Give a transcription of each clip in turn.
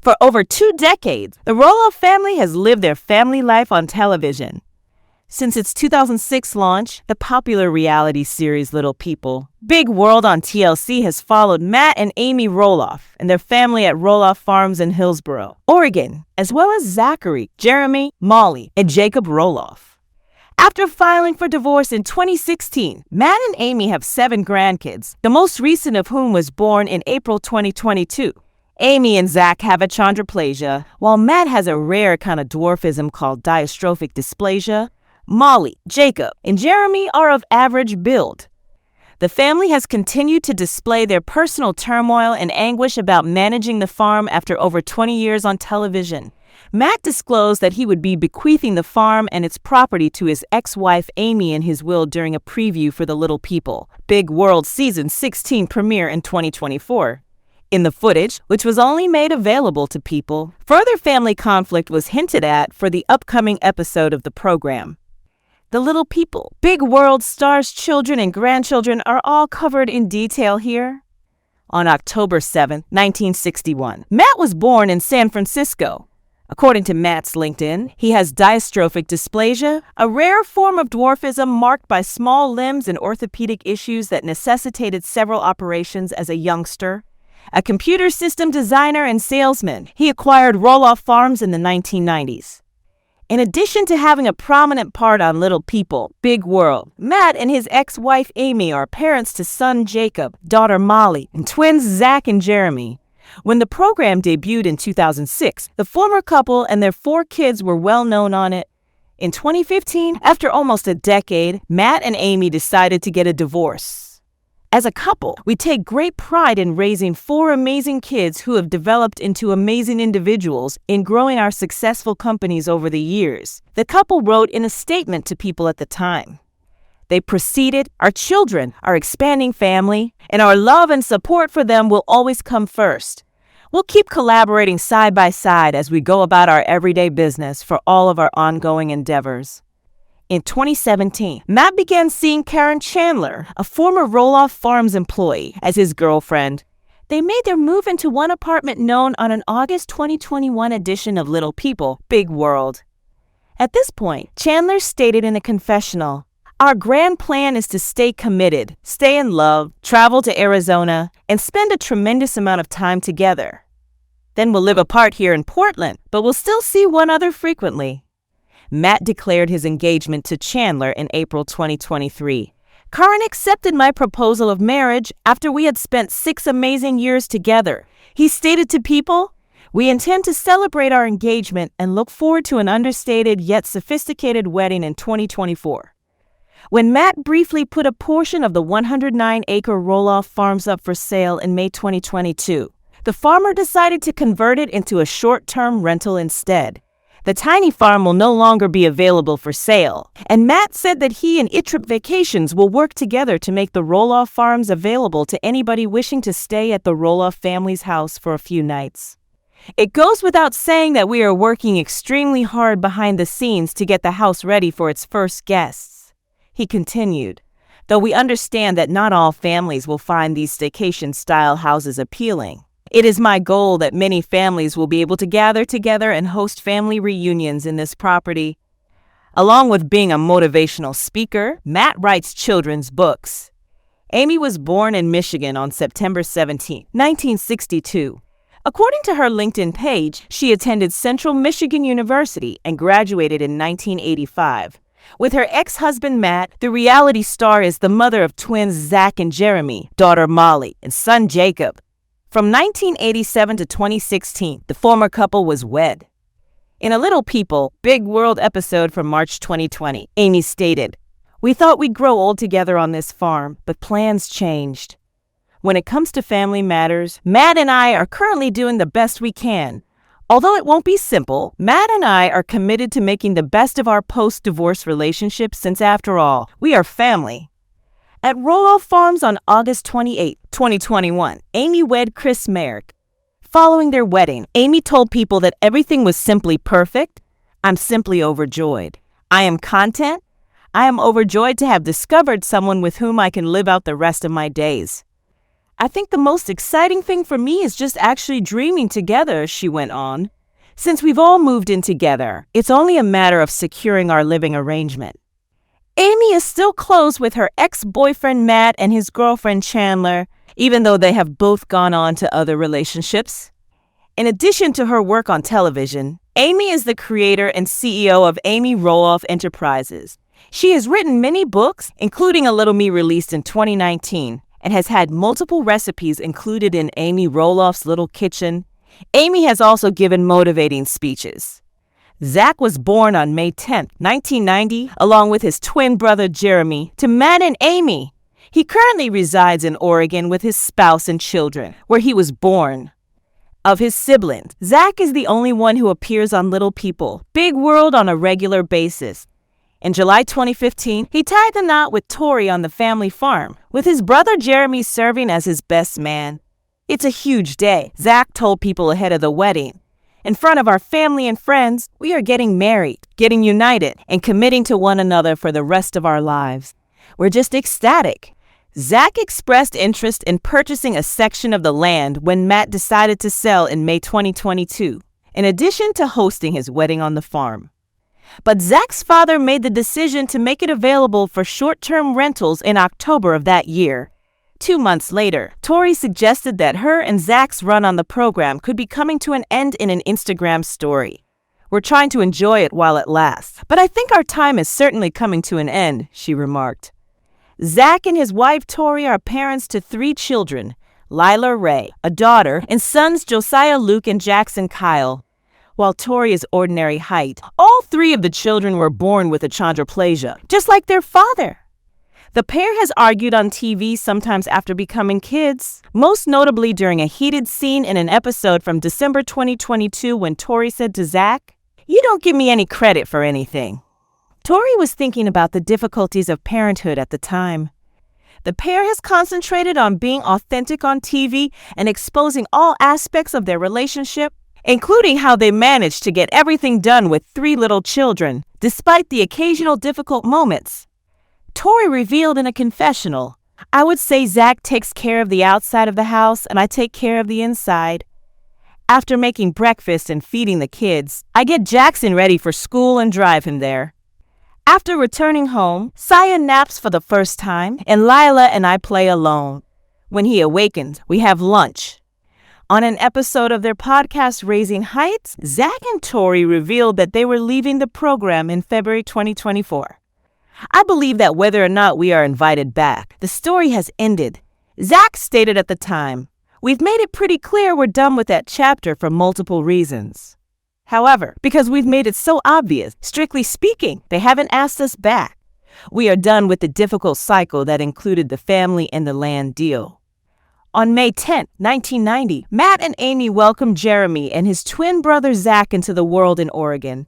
For over 2 decades, the Roloff family has lived their family life on television. Since its 2006 launch, the popular reality series Little People, Big World on TLC has followed Matt and Amy Roloff and their family at Roloff Farms in Hillsboro, Oregon, as well as Zachary, Jeremy, Molly, and Jacob Roloff. After filing for divorce in 2016, Matt and Amy have 7 grandkids, the most recent of whom was born in April 2022. Amy and Zach have achondroplasia, while Matt has a rare kind of dwarfism called dystrophic dysplasia. Molly, Jacob, and Jeremy are of average build. The family has continued to display their personal turmoil and anguish about managing the farm after over 20 years on television. Matt disclosed that he would be bequeathing the farm and its property to his ex-wife Amy in his will during a preview for the Little People, Big World Season 16 premiere in 2024. In the footage, which was only made available to people, further family conflict was hinted at for the upcoming episode of the program. The Little People, Big World stars' children and grandchildren are all covered in detail here. On October 7, 1961, Matt was born in San Francisco. According to Matt's LinkedIn, he has dystrophic dysplasia, a rare form of dwarfism marked by small limbs and orthopedic issues that necessitated several operations as a youngster. A computer system designer and salesman, he acquired Roloff Farms in the 1990s. In addition to having a prominent part on Little People, Big World, Matt and his ex-wife Amy are parents to son Jacob, daughter Molly, and twins Zach and Jeremy. When the program debuted in 2006, the former couple and their 4 kids were well known on it. In 2015, after almost a decade, Matt and Amy decided to get a divorce. As a couple, we take great pride in raising 4 amazing kids who have developed into amazing individuals in growing our successful companies over the years, the couple wrote in a statement to people at the time. They proceeded, "Our children, our expanding family, and our love and support for them will always come first. We'll keep collaborating side by side as we go about our everyday business for all of our ongoing endeavors." In 2017, Matt began seeing Karen Chandler, a former Roloff Farms employee, as his girlfriend. They made their move into one apartment known on an August 2021 edition of Little People, Big World. At this point, Chandler stated in a confessional, "Our grand plan is to stay committed, stay in love, travel to Arizona, and spend a tremendous amount of time together. Then we'll live apart here in Portland, but we'll still see one another frequently." Matt declared his engagement to Chandler in April 2023. "Karen accepted my proposal of marriage after we had spent 6 amazing years together," he stated to People. "We intend to celebrate our engagement and look forward to an understated yet sophisticated wedding in 2024. When Matt briefly put a portion of the 109-acre Roloff Farms up for sale in May 2022, the farmer decided to convert it into a short-term rental instead. The tiny farm will no longer be available for sale, and Matt said that he and Itrip Vacations will work together to make the Roloff Farms available to anybody wishing to stay at the Roloff family's house for a few nights. "It goes without saying that we are working extremely hard behind the scenes to get the house ready for its first guests," he continued, "though we understand that not all families will find these staycation-style houses appealing. It is my goal that many families will be able to gather together and host family reunions in this property." Along with being a motivational speaker, Matt writes children's books. Amy was born in Michigan on September 17, 1962. According to her LinkedIn page, she attended Central Michigan University and graduated in 1985. With her ex-husband Matt, the reality star is the mother of twins Zach and Jeremy, daughter Molly, and son Jacob. From 1987 to 2016, the former couple was wed. In a Little People, Big World episode from March 2020, Amy stated, "We thought we'd grow old together on this farm, but plans changed. When it comes to family matters, Matt and I are currently doing the best we can. Although it won't be simple, Matt and I are committed to making the best of our post-divorce relationship since, after all, we are family." At Roloff Farms on August 28, 2021, Amy wed Chris Marek. Following their wedding, Amy told People that everything was simply perfect. "I'm simply overjoyed. I am content. I am overjoyed to have discovered someone with whom I can live out the rest of my days. I think the most exciting thing for me is just actually dreaming together, she went on. Since we've all moved in together, it's only a matter of securing our living arrangement. Amy is still close with her ex-boyfriend Matt and his girlfriend Chandler, even though they have both gone on to other relationships. In addition to her work on television, Amy is the creator and CEO of Amy Roloff Enterprises. She has written many books, including A Little Me released in 2019, and has had multiple recipes included in Amy Roloff's Little Kitchen. Amy has also given motivating speeches. Zach was born on May 10, 1990, along with his twin brother Jeremy, to Matt and Amy. He currently resides in Oregon with his spouse and children, where he was born. Of his siblings, Zach is the only one who appears on Little People, Big World on a regular basis. In July 2015, he tied the knot with Tori on the family farm, with his brother Jeremy serving as his best man. It's a huge day, Zach told people ahead of the wedding. In front of our family and friends, we are getting married, getting united, and committing to one another for the rest of our lives. We're just ecstatic. Zach expressed interest in purchasing a section of the land when Matt decided to sell in May 2022, in addition to hosting his wedding on the farm. But Zach's father made the decision to make it available for short-term rentals in October of that year. 2 months later, Tori suggested that her and Zach's run on the program could be coming to an end in an Instagram story. We're trying to enjoy it while it lasts, but I think our time is certainly coming to an end, she remarked. Zach and his wife Tori are parents to 3 children, Lila Ray, a daughter, and sons Josiah Luke and Jackson Kyle. While Tori is ordinary height, all 3 of the children were born with achondroplasia, just like their father. The pair has argued on TV sometimes after becoming kids, most notably during a heated scene in an episode from December 2022 when Tori said to Zach, "You don't give me any credit for anything." Tori was thinking about the difficulties of parenthood at the time. The pair has concentrated on being authentic on TV and exposing all aspects of their relationship, including how they managed to get everything done with 3 little children, despite the occasional difficult moments. Tori revealed in a confessional, "I would say Zach takes care of the outside of the house and I take care of the inside. After making breakfast and feeding the kids, I get Jackson ready for school and drive him there. After returning home, Saya naps for the first time and Lila and I play alone. When he awakens, we have lunch." On an episode of their podcast Raising Heights, Zach and Tori revealed that they were leaving the program in February 2024. "I believe that whether or not we are invited back, the story has ended," Zach stated at the time. "We've made it pretty clear we're done with that chapter for multiple reasons. However, because we've made it so obvious, strictly speaking, they haven't asked us back. We are done with the difficult cycle that included the family and the land deal." On May 10, 1990, Matt and Amy welcomed Jeremy and his twin brother Zach into the world in Oregon.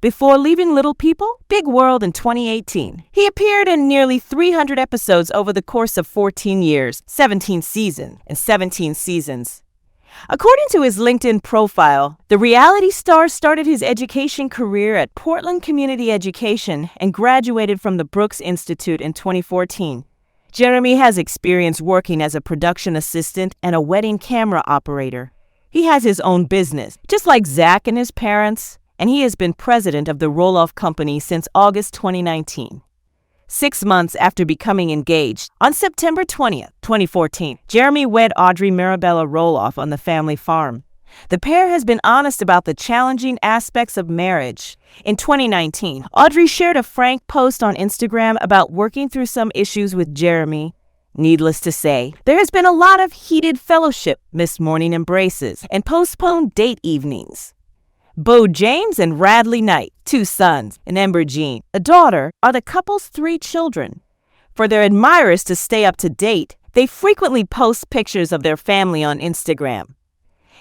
Before leaving Little People, Big World in 2018, he appeared in nearly 300 episodes over the course of 14 years, 17 seasons. According to his LinkedIn profile, the reality star started his education career at Portland Community Education and graduated from the Brooks Institute in 2014. Jeremy has experience working as a production assistant and a wedding camera operator. He has his own business, just like Zach and his parents, and he has been president of the Roloff Company since August 2019. 6 months after becoming engaged, on September 20th, 2014, Jeremy wed Audrey Roloff on the family farm. The pair has been honest about the challenging aspects of marriage. In 2019, Audrey shared a frank post on Instagram about working through some issues with Jeremy. Needless to say, there has been a lot of heated fellowship, missed morning embraces, and postponed date evenings. Bo James and Radley Knight, 2 sons, and Ember Jean, a daughter, are the couple's 3 children. For their admirers to stay up to date, they frequently post pictures of their family on Instagram.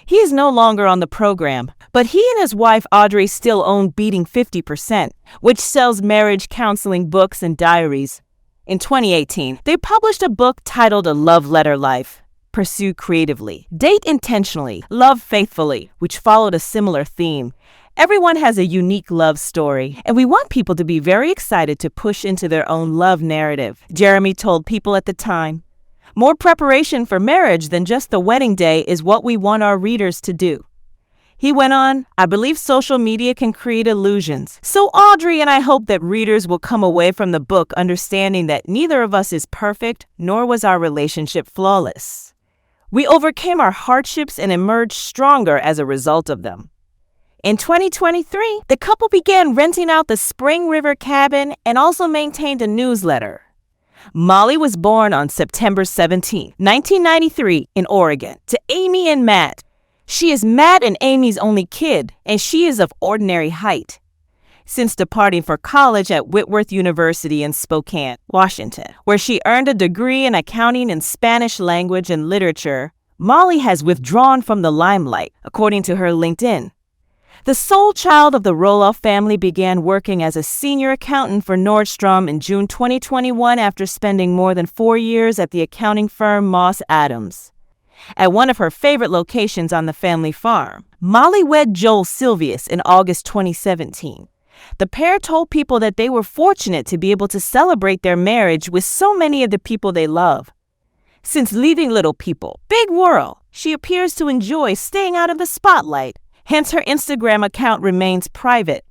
He is no longer on the program, but he and his wife Audrey still own Beating 50%, which sells marriage counseling books and diaries. In 2018, they published a book titled A Love Letter Life. Pursue creatively, date intentionally, love faithfully, which followed a similar theme. Everyone has a unique love story, and we want people to be very excited to push into their own love narrative, Jeremy told People at the time. More preparation for marriage than just the wedding day is what we want our readers to do. He went on, I believe social media can create illusions. So Audrey and I hope that readers will come away from the book understanding that neither of us is perfect, nor was our relationship flawless. We overcame our hardships and emerged stronger as a result of them. In 2023, the couple began renting out the Spring River cabin and also maintained a newsletter. Molly was born on September 17, 1993, in Oregon, to Amy and Matt. She is Matt and Amy's only kid, and she is of ordinary height. Since departing for college at Whitworth University in Spokane, Washington, where she earned a degree in accounting and Spanish language and literature, Molly has withdrawn from the limelight, according to her LinkedIn. The sole child of the Roloff family began working as a senior accountant for Nordstrom in June 2021 after spending more than 4 years at the accounting firm Moss Adams. At one of her favorite locations on the family farm, Molly wed Joel Silvius in August 2017. The pair told people that they were fortunate to be able to celebrate their marriage with so many of the people they love. Since leaving Little People, Big World, she appears to enjoy staying out of the spotlight. Hence, her Instagram account remains private.